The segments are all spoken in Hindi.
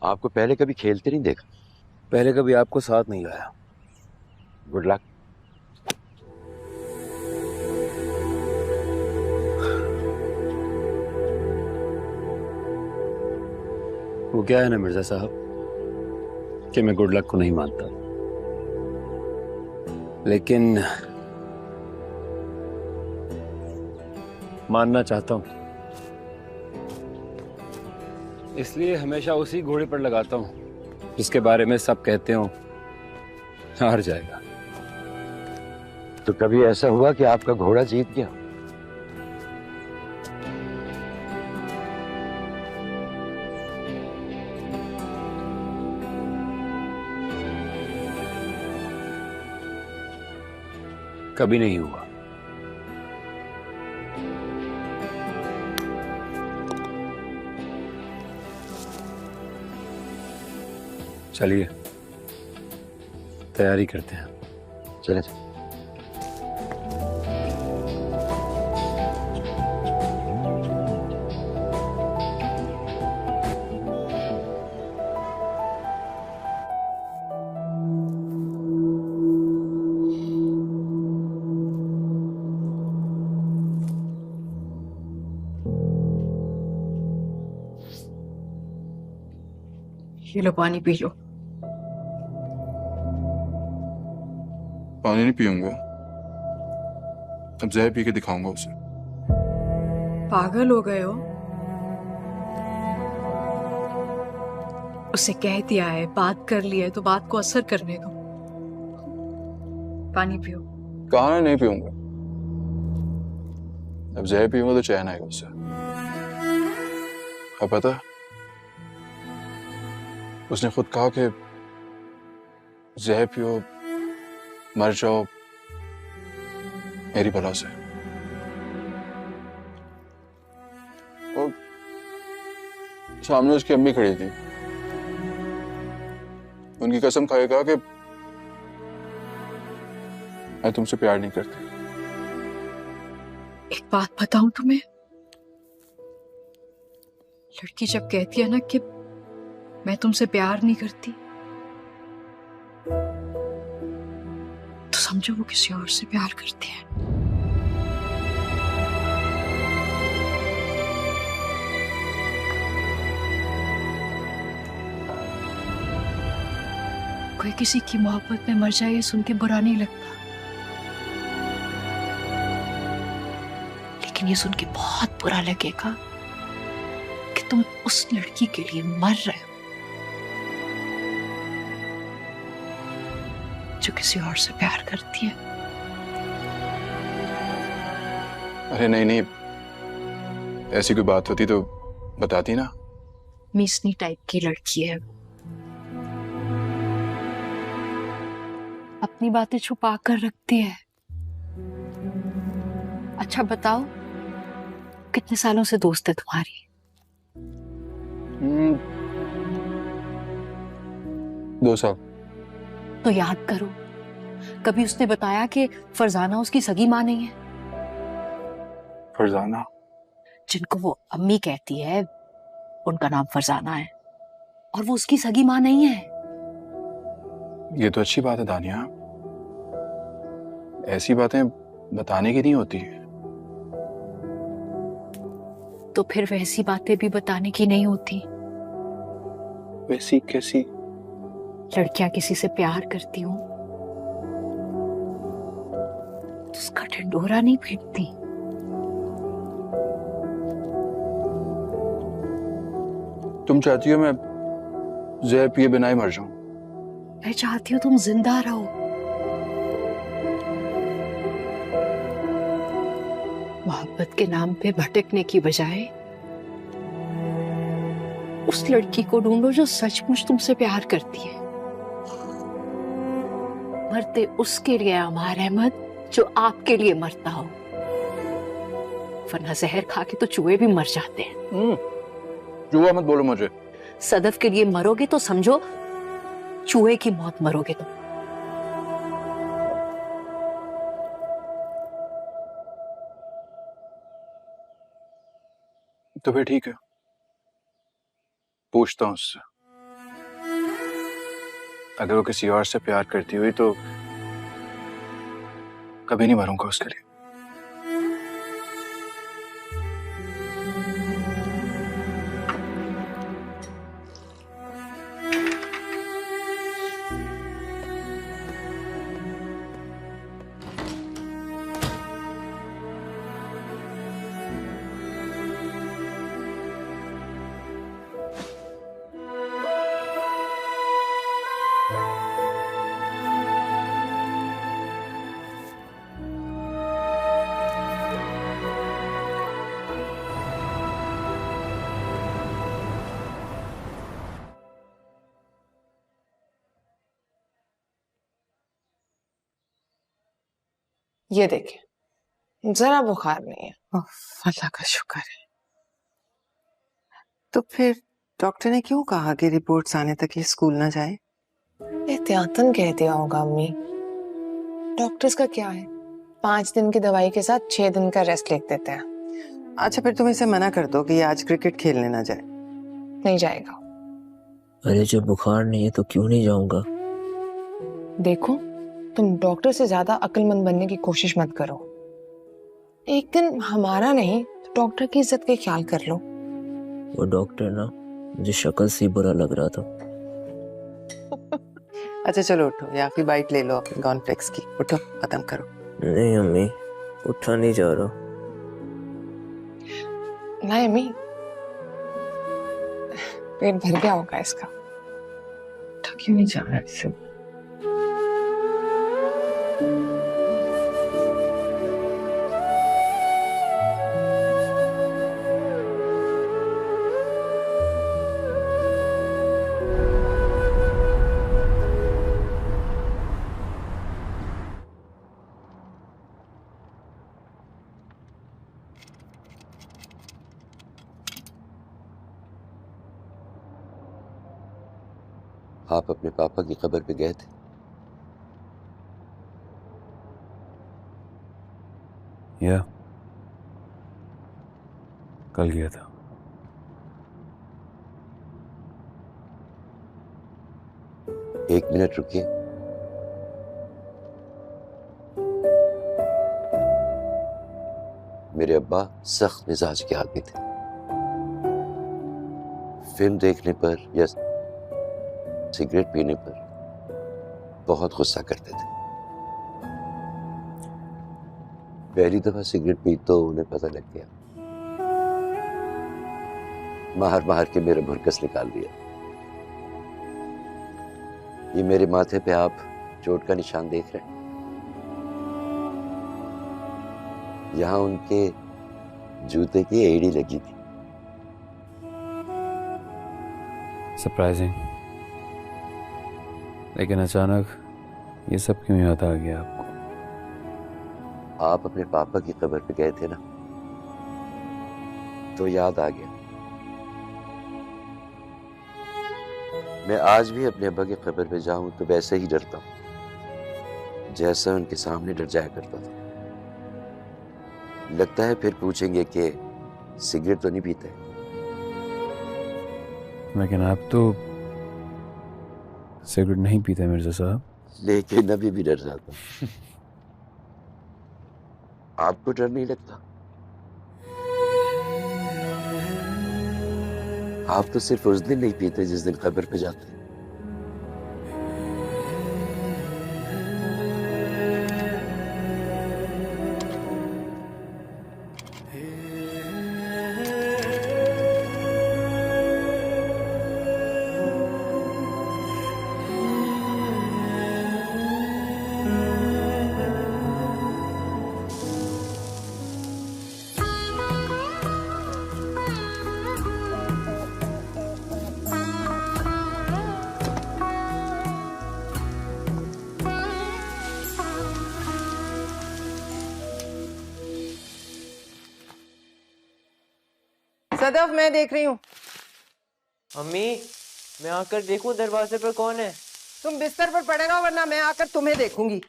आपको पहले कभी खेलते नहीं देखा। पहले कभी आपको साथ नहीं लाया। Good luck. वो क्या है ना मिर्जा साहब कि मैं गुड लक को नहीं मानता, लेकिन मानना चाहता हूं, इसलिए हमेशा उसी घोड़े पर लगाता हूं जिसके बारे में सब कहते हो हार जाएगा। तो कभी ऐसा हुआ कि आपका घोड़ा जीत गया? कभी नहीं हुआ। चलिए तैयारी करते हैं। चले। ये लो पानी पी लो। पानी नहीं पीऊंगा, अब जहर पी के दिखाऊंगा उसे। पागल हो गए हो? उसे कह दिया है, बात कर ली है, तो बात को असर करने दो। पानी पियो। कहा नहीं पीऊंगा, अब जहर पीऊंगा तो चैन आएगा उससे। अब पता है, उसने खुद कहा कि जहर पियो मर जाओ मेरी बला से। और सामने उसकी अम्मी खड़ी थी, उनकी कसम खाए कहा कि मैं तुमसे प्यार नहीं करती। एक बात बताऊं तुम्हें, लड़की जब कहती है ना कि मैं तुमसे प्यार नहीं करती, तो समझो वो किसी और से प्यार करती है। कोई किसी की मोहब्बत में मर जाए ये सुन के बुरा नहीं लगता, लेकिन ये सुन के बहुत बुरा लगेगा कि तुम उस लड़की के लिए मर रहे हो जो किसी और से प्यार करती है। अरे नहीं नहीं, ऐसी कोई बात होती तो बताती ना। मीसनी टाइप की लड़की है, अपनी बातें छुपा कर रखती है। अच्छा बताओ, कितने सालों से दोस्त है तुम्हारी? 2 साल। तो याद करो, कभी उसने बताया कि फरजाना उसकी सगी मां नहीं है? फरजाना? जिनको वो अम्मी कहती है उनका नाम फरजाना है, और वो उसकी सगी मां नहीं है। ये तो अच्छी बात है दानिया, ऐसी बातें बताने की नहीं होती। तो फिर वैसी बातें भी बताने की नहीं होती? वैसी कैसी? लड़कियां किसी से प्यार करती हूँ तो उसका ढिंढोरा नहीं पीटती। तुम चाहती हो मैं जहर पिए बिना ही मर जाऊं? मैं चाहती हूँ तुम जिंदा रहो। मोहब्बत के नाम पे भटकने की बजाय उस लड़की को ढूंढो जो सचमुच तुमसे प्यार करती है। मरते उसके लिए अमार अहमद जो आपके लिए मरता हो, वरना जहर खा के तो चूहे भी मर जाते हैं। जुआ मत बोलो मुझे। सदफ के लिए मरोगे तो समझो चूहे की मौत मरोगे तुम। तो फिर ठीक है, पूछता हूं उससे। अगर वो किसी और से प्यार करती हुई तो कभी नहीं मरूंगा उसके लिए। ये देखिए, जरा बुखार नहीं है। अल्लाह का शुक्र है। तो फिर डॉक्टर ने क्यों कहा कि रिपोर्ट्स आने तक ये स्कूल ना जाए? एहतियातन कह दिया होगा अम्मी। डॉक्टर्स का क्या है, 5 दिन की दवाई के साथ 6 दिन का रेस्ट लिख देते हैं। अच्छा, फिर तुम इसे मना कर दो कि ये आज क्रिकेट खेलने ना जाए। नहीं जाएगा। अरे जब बुखार नहीं है तो क्यों नहीं जाऊंगा? देखो, तुम डॉक्टर से ज्यादा अक्लमंद बनने की कोशिश मत करो। एक दिन हमारा नहीं तो डॉक्टर की इज्जत का ख्याल कर लो। वो डॉक्टर ना, मुझे शक्ल से ही बुरा लग रहा था। अच्छा चलो उठो, या फिर बाइट ले लो अपनी कॉर्नफ्लेक्स की। उठो, खत्म करो। नहीं अम्मी, उठा नहीं जा रहा। नहीं अम्मी, पेट भर गया होगा इसका। उठा क्यों नहीं जा रहा है इससे? आप अपने पापा की कब्र पे गए थे? या कल गया था। एक मिनट रुकिए। मेरे अब्बा सख्त मिजाज के आदमी थे। फिल्म देखने पर या सिगरेट पीने पर बहुत गुस्सा करते थे। पहली दफा सिगरेट पी तो उन्हें पता लग गया। मार मार के मेरा भुरकस निकाल दिया। ये मेरे माथे पे आप चोट का निशान देख रहे हैं। यहां उनके जूते की एड़ी लगी थी। सरप्राइजिंग। लेकिन अचानक ये सब क्यों याद आ गया आपको? आप अपने पापा की कब्र पे गए थे ना, तो याद आ गया। मैं आज भी अपने अब्बा की कब्र पे जाऊं तो वैसे ही डरता हूं जैसा उनके सामने डर जाया करता था। लगता है फिर पूछेंगे कि सिगरेट तो नहीं पीते। लेकिन आप तो सिगरेट नहीं पीते मिर्जा साहब। लेकिन अभी भी डर जाता हूं। आपको डर नहीं लगता? आप तो सिर्फ उस दिन नहीं पीते जिस दिन कब्र पे जाते। सदफ, मैं देख रही हूँ। अम्मी, मैं आकर देखूं दरवाजे पर कौन है? तुम बिस्तर पर पड़े रहो, वरना मैं आकर तुम्हें देखूंगी।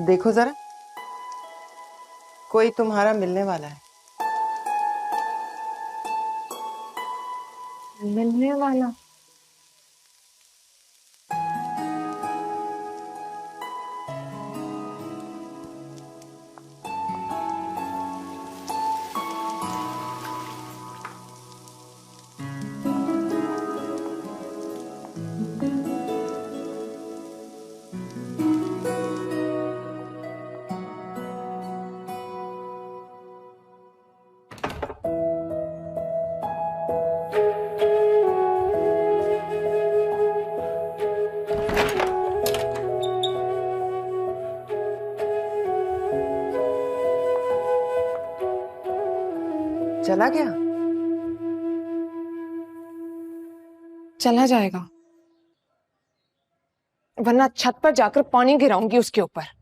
देखो जरा, कोई तुम्हारा मिलने वाला है। मिलने वाला? चला गया? चला जाएगा, वरना छत पर जाकर पानी गिराऊंगी उसके ऊपर।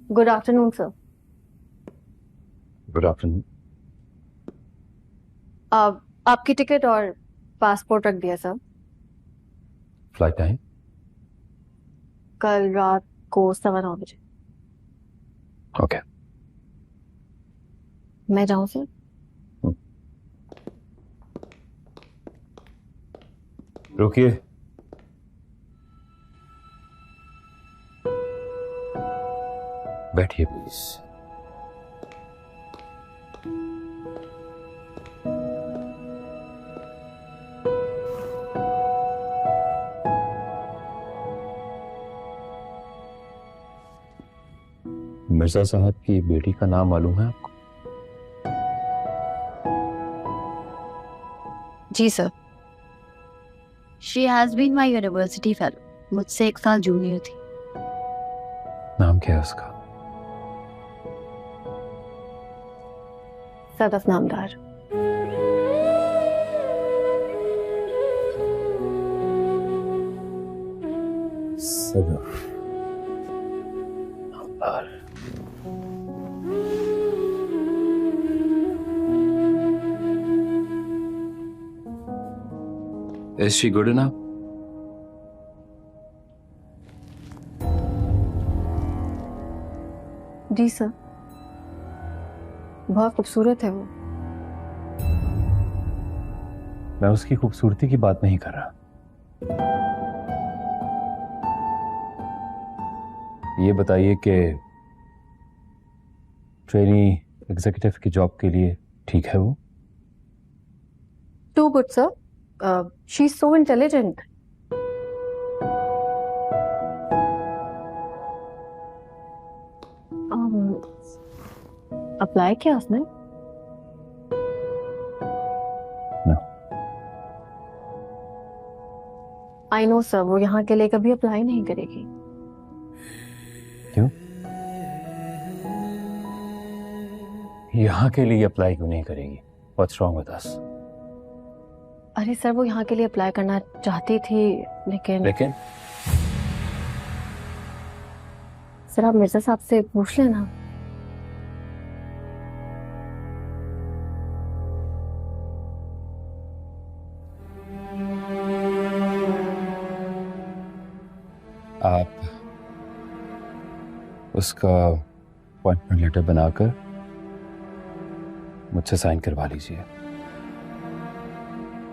Good afternoon sir. Good afternoon. आपकी टिकट और पासपोर्ट रख दिया सर। Flight time? कल रात को 9:15 बजे। ओके। मैं जाऊं सर? रुकिए। बैठिए प्लीज। मिर्जा साहब की बेटी का नाम मालूम है आपको? जी sir. She has been my university fellow, मुझसे 1 साल जूनियर थी। नाम क्या है उसका? सदफ नामदार। सदफ नामदार। Is she good enough? जी सर, बहुत खूबसूरत है वो। मैं उसकी खूबसूरती की बात नहीं कर रहा। ये बताइए कि ट्रेनी एग्जीक्यूटिव की जॉब के लिए ठीक है वो? Too good sir, she is so intelligent. Apply किया उसने? No. आई नो सर, वो यहाँ के लिए कभी अप्लाई नहीं करेगी। क्यों? यहाँ के लिए अप्लाई क्यों नहीं करेगी? What's wrong with us? अरे सर, वो यहाँ के लिए अप्लाई करना चाहती थी, लेकिन सर आप मिर्जा साहब से पूछ लेना। आप उसका अपॉइंटमेंट लेटर बनाकर मुझसे साइन करवा लीजिए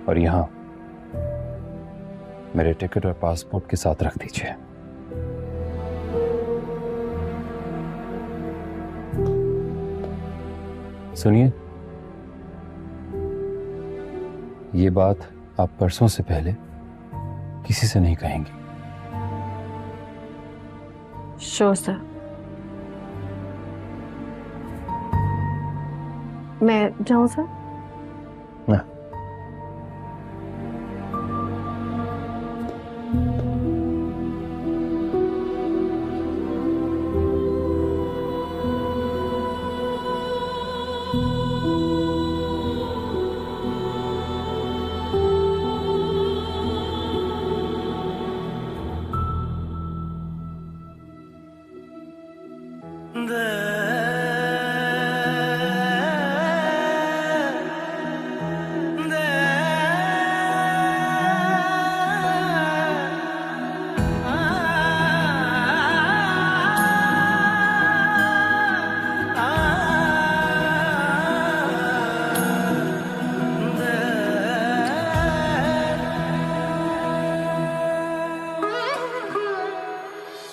और यहाँ मेरे टिकट और पासपोर्ट के साथ रख दीजिए। सुनिए, ये बात आप परसों से पहले किसी से नहीं कहेंगे। Sure sir. मैं जाऊं सर? ना।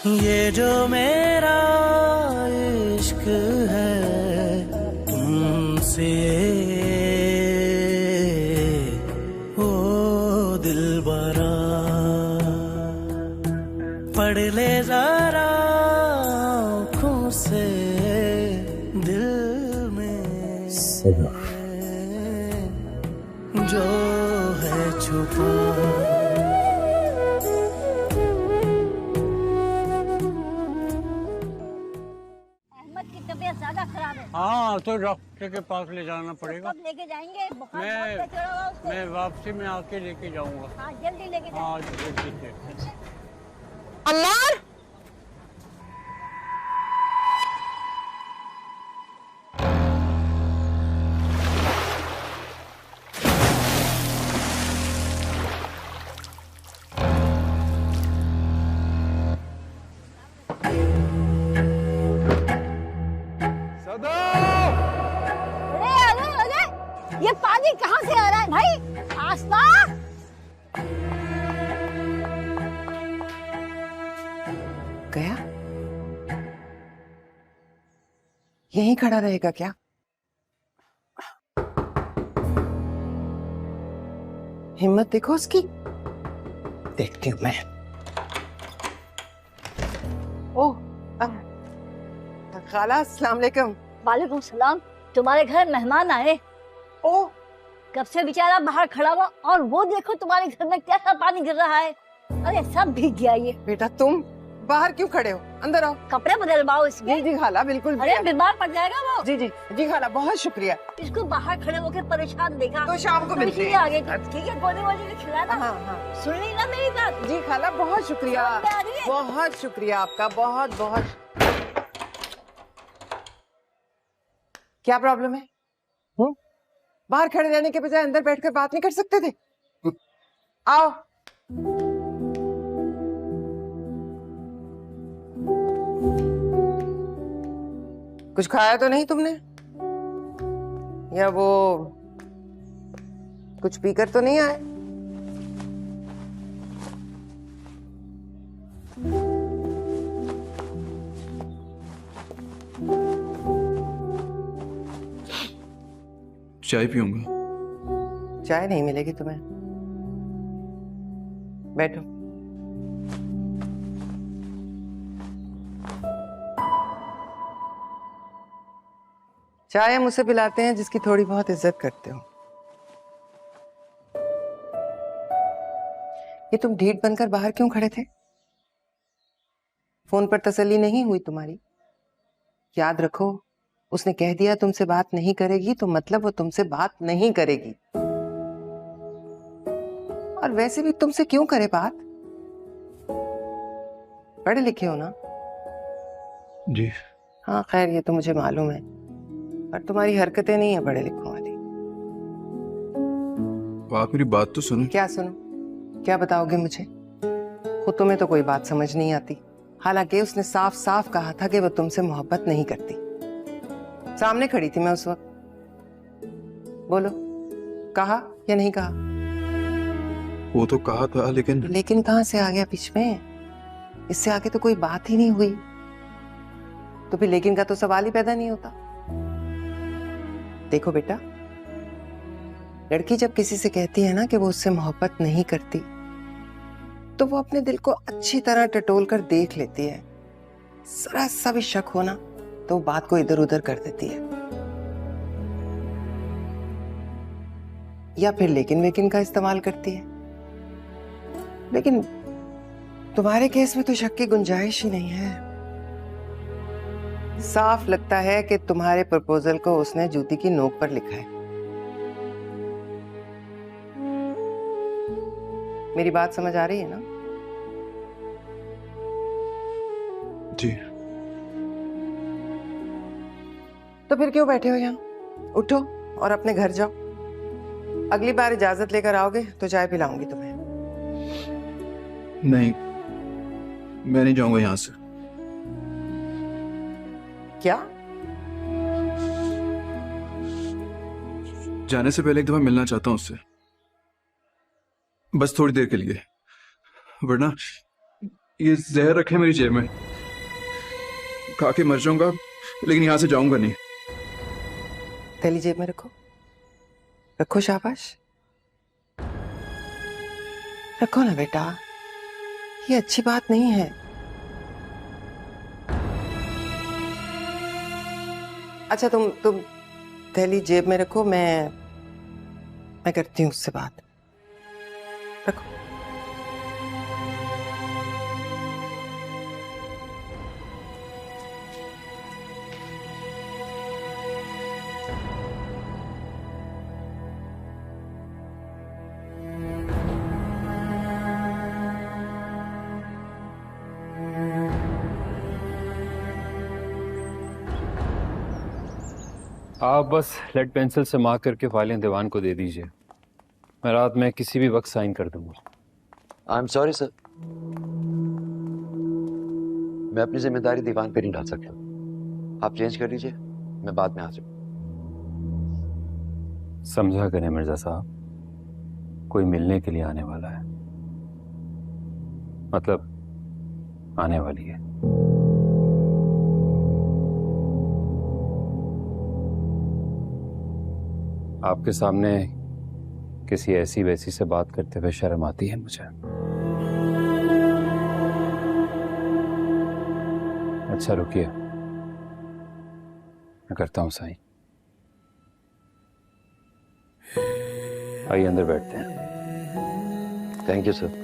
ये जो मेरा इश्क है तुमसे, ओ दिलबरा पढ़ ले जरा आँखों से दिल में जो है छुपा। हाँ तो डॉक्टर के पास ले जाना पड़ेगा। कब लेके जाएंगे? मैं वापसी में आके लेके जाऊंगा। हाँ जल्दी लेके जाओ। हाँ जल्दी से। अल्लाह ये पानी कहाँ से आ रहा है भाई? आस्था गया? यहीं खड़ा रहेगा क्या? हिम्मत देखो उसकी। देखती हूँ मैं। ओह खाला अस्सलाम वालेकुम। वालेकुम सलाम। तुम्हारे घर मेहमान आए। ओह कब से बेचारा बाहर खड़ा हुआ और वो देखो तुम्हारे घर में कैसा पानी गिर रहा है। अरे सब भीग गया ये। बेटा तुम बाहर क्यों खड़े हो? अंदर आओ। कपड़े बदलवाओ इसके। जी जी खाला बिल्कुल। अरे बीमार पड़ जाएगा वो। जी जी जी खाला बहुत शुक्रिया। इसको बाहर खड़े होकर परेशान देखा तो शाम को मिलते हैं। आगे ठीक है गोली वोली भी खिलाना। हाँ हाँ सुन रही ना मेरी बात? जी खाला बहुत शुक्रिया। बहुत शुक्रिया आपका। बहुत बहुत। क्या प्रॉब्लम है? बाहर खड़े रहने के बजाय अंदर बैठकर बात नहीं कर सकते थे? आओ। कुछ खाया तो नहीं तुमने? या वो कुछ पीकर तो नहीं आए? चाय पीऊंगा। चाय नहीं मिलेगी तुम्हें। बैठो। चाय हम उसे पिलाते हैं जिसकी थोड़ी बहुत इज्जत करते हो। ये तुम ढीठ बनकर बाहर क्यों खड़े थे? फोन पर तसल्ली नहीं हुई तुम्हारी? याद रखो, उसने कह दिया तुमसे बात नहीं करेगी तो मतलब वो तुमसे बात नहीं करेगी। और वैसे भी तुमसे क्यों करे बात? पढ़े लिखे हो ना? जी हाँ खैर ये तो मुझे मालूम है, पर तुम्हारी हरकतें नहीं है पढ़े लिखों वाली। आप मेरी बात तो सुनो। क्या सुनो? क्या बताओगे मुझे? खुद तुम्हें तो कोई बात समझ नहीं आती। हालांकि उसने साफ साफ कहा था कि वो तुमसे मोहब्बत नहीं करती। सामने खड़ी थी मैं उस वक्त। बोलो, कहा या नहीं कहा? वो तो कहा था लेकिन कहां से आ गया बीच में? इससे आगे तो कोई बात ही नहीं हुई, तो फिर लेकिन का तो सवाल ही पैदा नहीं होता। देखो बेटा, लड़की जब किसी से कहती है ना कि वो उससे मोहब्बत नहीं करती, तो वो अपने दिल को अच्छी तरह टटोल कर देख लेती है। जरा सा भी शक हो ना तो बात को इधर उधर कर देती है। या फिर लेकिन वेकिन का इस्तेमाल करती है। लेकिन तुम्हारे केस में तो शक की गुंजाइश ही नहीं है। साफ लगता है कि तुम्हारे प्रपोजल को उसने जूती की नोक पर लिखा है। मेरी बात समझ आ रही है ना? जी। तो फिर क्यों बैठे हो यहाँ? उठो और अपने घर जाओ। अगली बार इजाजत लेकर आओगे तो चाय पिलाऊंगी तुम्हें। नहीं, मैं नहीं जाऊंगा यहाँ से। क्या? जाने से पहले एक दफा मिलना चाहता हूँ उससे, बस थोड़ी देर के लिए, वरना ये जहर रखे मेरी जेब में, खा के मर जाऊंगा, लेकिन यहाँ से जाऊंगा नहीं। थैली जेब में रखो, रखो, शाबाश, रखो ना बेटा, ये अच्छी बात नहीं है। अच्छा तुम थैली जेब में रखो, मैं करती हूँ उससे बात। रखो। आप बस लेड पेंसिल से मार्क करके फाइलें दीवान को दे दीजिए। मैं रात में किसी भी वक्त साइन कर दूंगा। आई एम सॉरी सर, मैं अपनी जिम्मेदारी दीवान पे नहीं डाल सकता। आप चेंज कर लीजिए, मैं बाद में आ जाऊँ। समझा करें मिर्जा साहब, कोई मिलने के लिए आने वाला है, मतलब आने वाली है। आपके सामने किसी ऐसी वैसी से बात करते हुए शर्म आती है मुझे। अच्छा रुकिए, मैं करता हूँ साईं। आइए अंदर बैठते हैं। Thank you sir.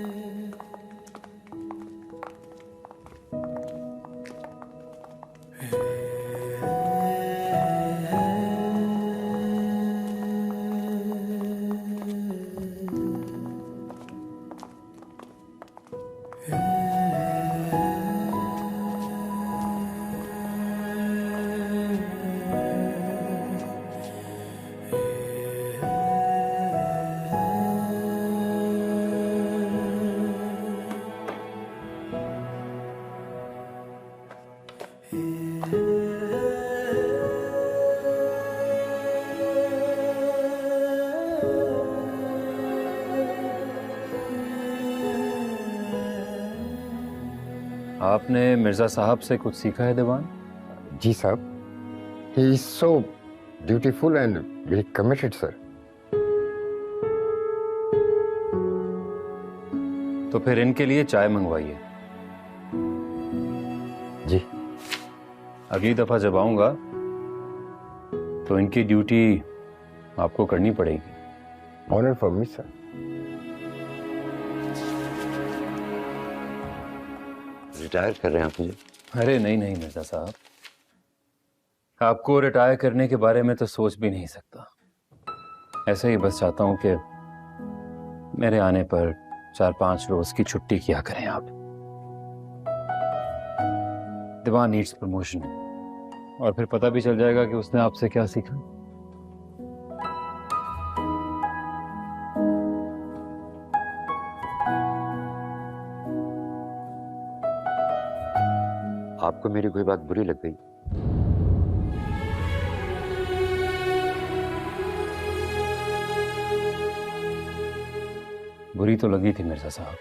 आपने मिर्जा साहब से कुछ सीखा है दीवान? जी साहब, he is so beautiful and very committed sir. तो फिर इनके लिए चाय मंगवाइए। जी। अगली दफा जब आऊंगा तो इनकी ड्यूटी आपको करनी पड़ेगी। Honour for me sir. Retire कर रहे हैं आप मुझे? अरे नहीं नहीं मिर्जा साहब, आपको रिटायर करने के बारे में तो सोच भी नहीं सकता। ऐसे ही बस चाहता हूं कि मेरे आने पर 4-5 रोज की छुट्टी किया करें आप। दीवान नीड्स प्रमोशन, और फिर पता भी चल जाएगा कि उसने आपसे क्या सीखा। आपको मेरी कोई बात बुरी लग गई? बुरी तो लगी थी मिर्जा साहब,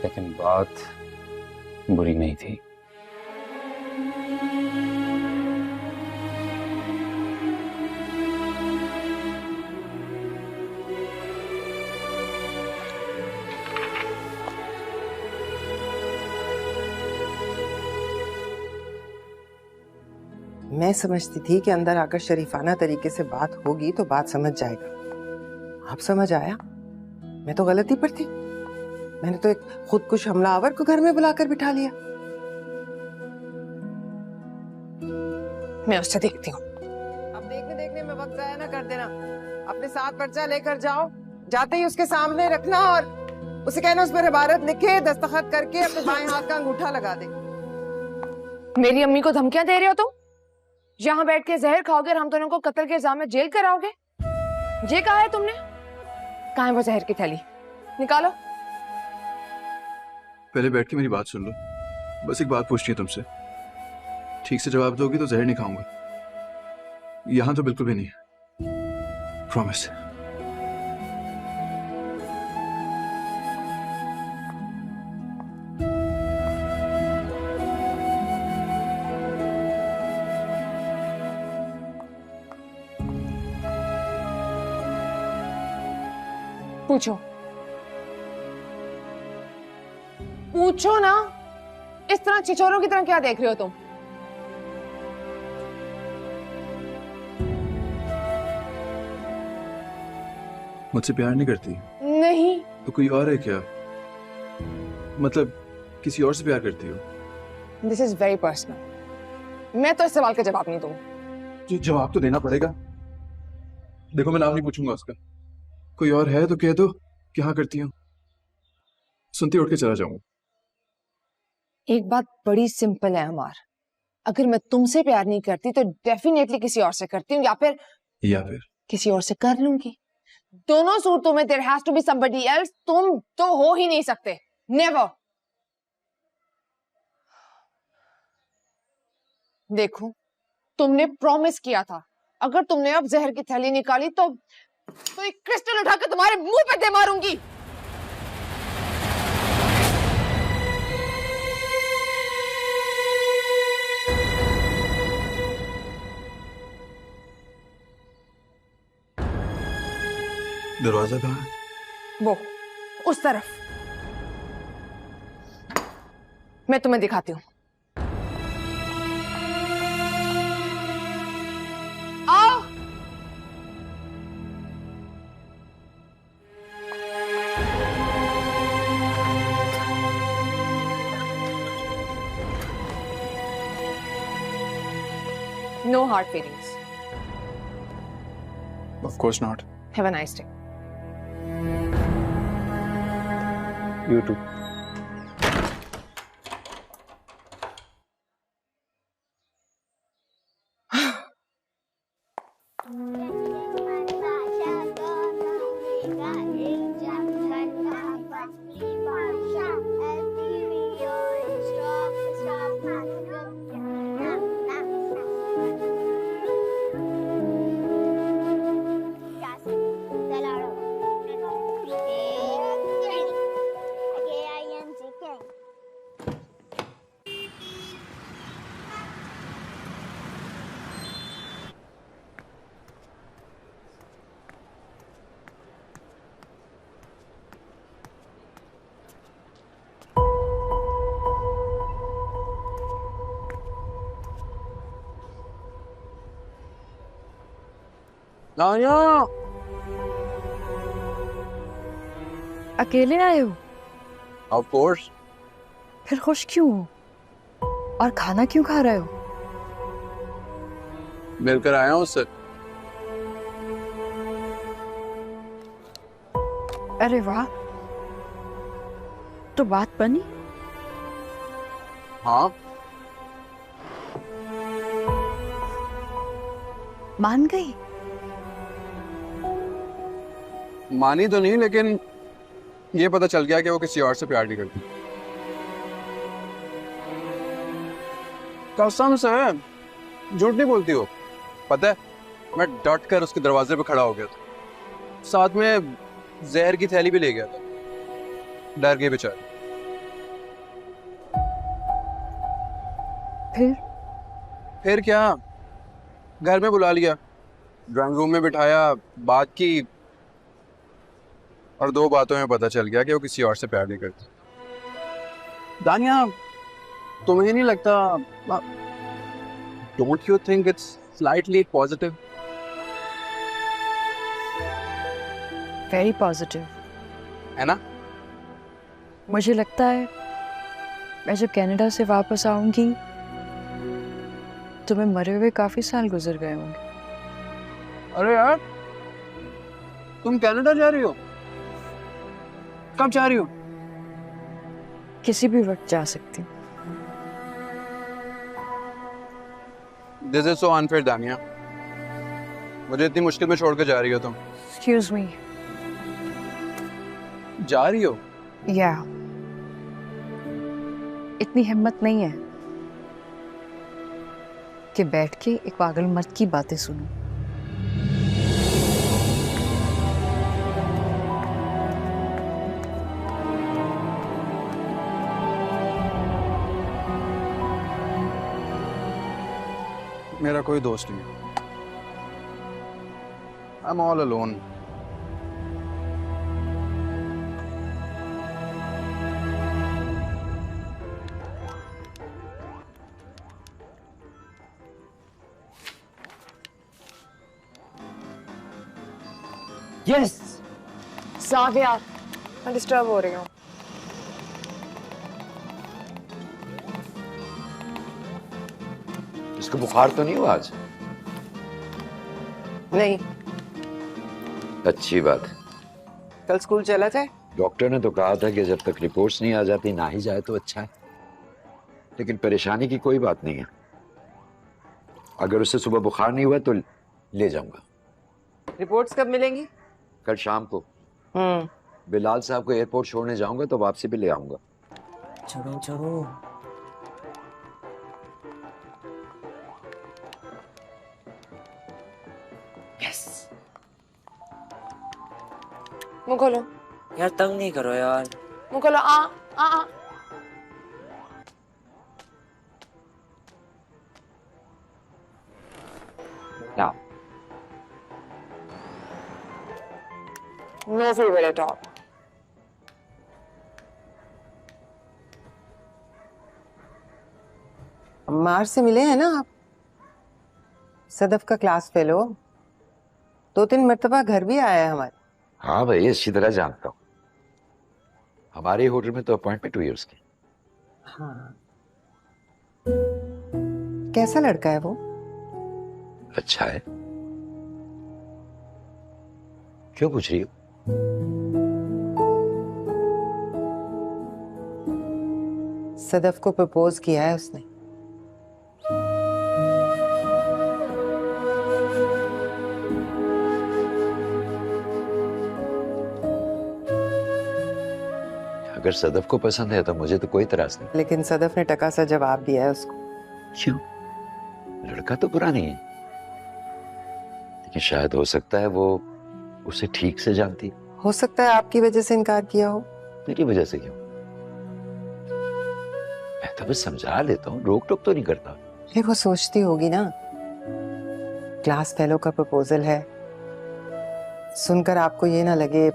लेकिन बात बुरी नहीं थी। मैं समझती थी कि अंदर आकर शरीफाना तरीके से बात होगी तो बात समझ जाएगा। आप समझ आया? मैं तो गलती पर थी। मैंने तो एक खुदकुश हमलावर को घर में बुलाकर बिठा लिया। मैं उससे देखती हूँ। अब देखने देखने में वक्त जाया ना कर देना। अपने साथ पर्चा लेकर जाओ, जाते ही उसके सामने रखना और उसे कहना उस पर इबारत लिखे, दस्तखत करके अपने बाएं हाथ का अंगूठा लगा दे। मेरी अम्मी को धमकियां दे रहे हो तुम? यहाँ बैठ के जहर खाओगे और हम दोनों को कत्ल के इल्जाम में जेल कराओगे? ये कहा है तुमने? कहाँ है वो जहर की थैली? निकालो। पहले बैठ के मेरी बात सुन लो। बस एक बात पूछनी है तुमसे, ठीक से जवाब दोगी तो जहर नहीं खाऊंगा। यहां तो बिल्कुल भी नहीं है, प्रॉमिस। पूछो पूछो ना, इस तरह चिचोरों की तरह क्या देख रहे हो तुम? मुझसे प्यार नहीं करती? नहीं। तो कोई और है क्या? मतलब किसी और से प्यार करती हो? This is very personal. मैं तो इस सवाल का जवाब नहीं दूंगा। जो जवाब तो देना पड़ेगा। देखो मैं नाम नहीं पूछूंगा उसका। कोई और है तो कह दो कि हाँ करती हूँ, सुनते उठ के चला जाऊंगा। एक बात बड़ी सिंपल है अमार, अगर मैं तुमसे प्यार नहीं करती तो डेफिनेटली किसी और से करती हूँ, या फिर किसी और से कर लूंगी। दोनों सूरतों में there has to be somebody else. तुम तो हो ही नहीं सकते, नेवर। देखो तुमने प्रॉमिस किया था, अगर तुमने अब जहर की थैली निकाली तो एक क्रिस्टल उठाकर तुम्हारे मुंह पे दे मारूंगी। दरवाजा कहाँ है? वो उस तरफ। मैं तुम्हें दिखाती हूँ। आओ। No hard feelings. Of course not. Have a nice day. You too. अकेले आए हो? Of course. फिर खुश क्यों हो? और खाना क्यों खा रहे हो? मिलकर आया हूँ उससे। अरे वाह, तो बात बनी? हाँ। मान गई? मानी तो नहीं, लेकिन ये पता चल गया कि वो किसी और से प्यार नहीं करती। कसम से, झूठ नहीं बोलती हो। पता है, मैं डट कर उसके दरवाजे पे खड़ा हो गया था, साथ में जहर की थैली भी ले गया था। डर गए बेचारे। फिर क्या, घर में बुला लिया, ड्राइंग रूम में बिठाया, बात की, और 2 बातों में पता चल गया कि वो किसी और से प्यार नहीं करती। दानिया, तुम्हें नहीं लगता Don't you think it's slightly positive? Very positive है ना? मुझे लगता है मैं जब कनाडा से वापस आऊंगी तो मैं मरे हुए काफी साल गुजर गए होंगे। अरे यार, तुम कनाडा जा रही हो? कब जा रही हो? किसी भी वक्त जा सकती हूँ। This is so unfair, दानिया। मुझे इतनी मुश्किल में छोड़ कर जा रही हो तुम। Excuse me. जा रही हो? Yeah. इतनी हिम्मत नहीं है कि बैठ के एक पागल मर्द की बातें सुनो। मेरा कोई दोस्त नहीं है। I'm all alone. यस आ गया। मैं डिस्टर्ब हो रही हूँ। इसको बुखार तो नहीं हुआ आज? नहीं। अच्छी बात है। कल स्कूल चला जाए? डॉक्टर ने तो कहा था कि जब तक रिपोर्ट्स नहीं आ जाती ना ही जाए तो अच्छा है, लेकिन परेशानी की कोई बात नहीं है। अगर उससे सुबह बुखार नहीं हुआ तो ले जाऊंगा। रिपोर्ट्स कब मिलेंगी? कल शाम को। बिलाल साहब को एयरपोर्ट छोड़ने जाऊंगा तो वापसी भी ले आऊंगा। चलो चलो। यस। मुंह खोलो। यार तंग नहीं करो यार। मुंह खोलो। आ। Now. No fever at all. Ammar से मिले हैं ना आप? सदफ का क्लास फेलो 2-3 मर्तबा घर भी आया है हमारे। हाँ भाई, अच्छी तरह जानता हूँ। हमारे होटल में तो अपॉइंटमेंट हुई है उसकी। हाँ। कैसा लड़का है वो? अच्छा है। क्यों पूछ रही हो? सदफ को प्रपोज किया है उसने। अगर सदफ को पसंद है तो मुझे तो कोई इतराज नहीं। लेकिन सदफ ने टका सा जवाब दिया है उसको। क्यों? लड़का तो बुरा नहीं है, लेकिन शायद हो सकता है वो उसे ठीक से जानती। हो सकता है आपकी वजह से इनकार किया हो। मेरी वजह से क्यों? मैं तो बस समझा लेता हूँ, रोक टोक तो नहीं करता। ये वो सोचती होगी ना, क्लास फेलो का प्रपोजल है, सुनकर आपको ये ना लगे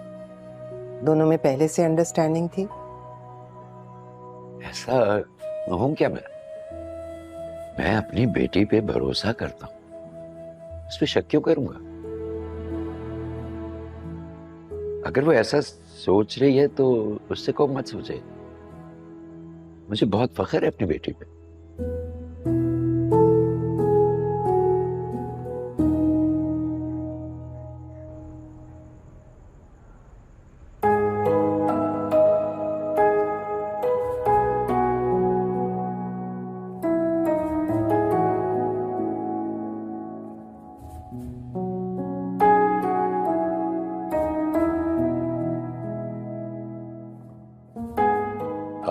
दोनों में पहले से अंडरस्टैंडिंग थी। ऐसा हूं क्या मैं अपनी बेटी पे भरोसा करता हूं, उस पर शक क्यों करूंगा? अगर वो ऐसा सोच रही है तो उससे को मत सोचे। मुझे बहुत फख्र है अपनी बेटी पे।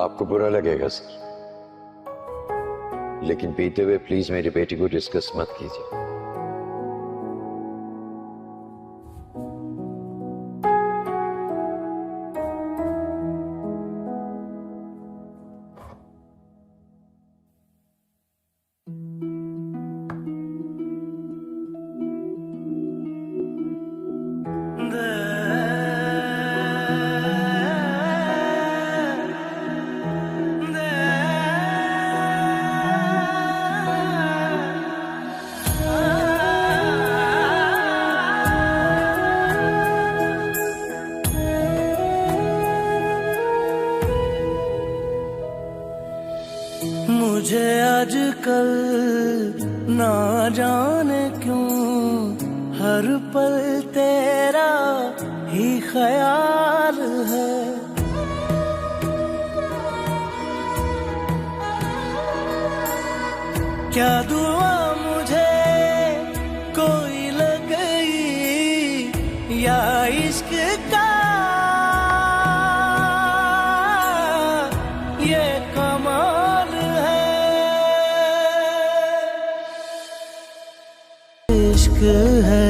आपको बुरा लगेगा सर, लेकिन पीते हुए प्लीज मेरी बेटी को डिस्कस मत कीजिए। कल ना जाने क्यों हर पल तेरा ही ख्याल है। क्या दुआ मुझे कोई लग गई या इश्क का ये कमाल है। इश्क है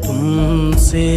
तुमसे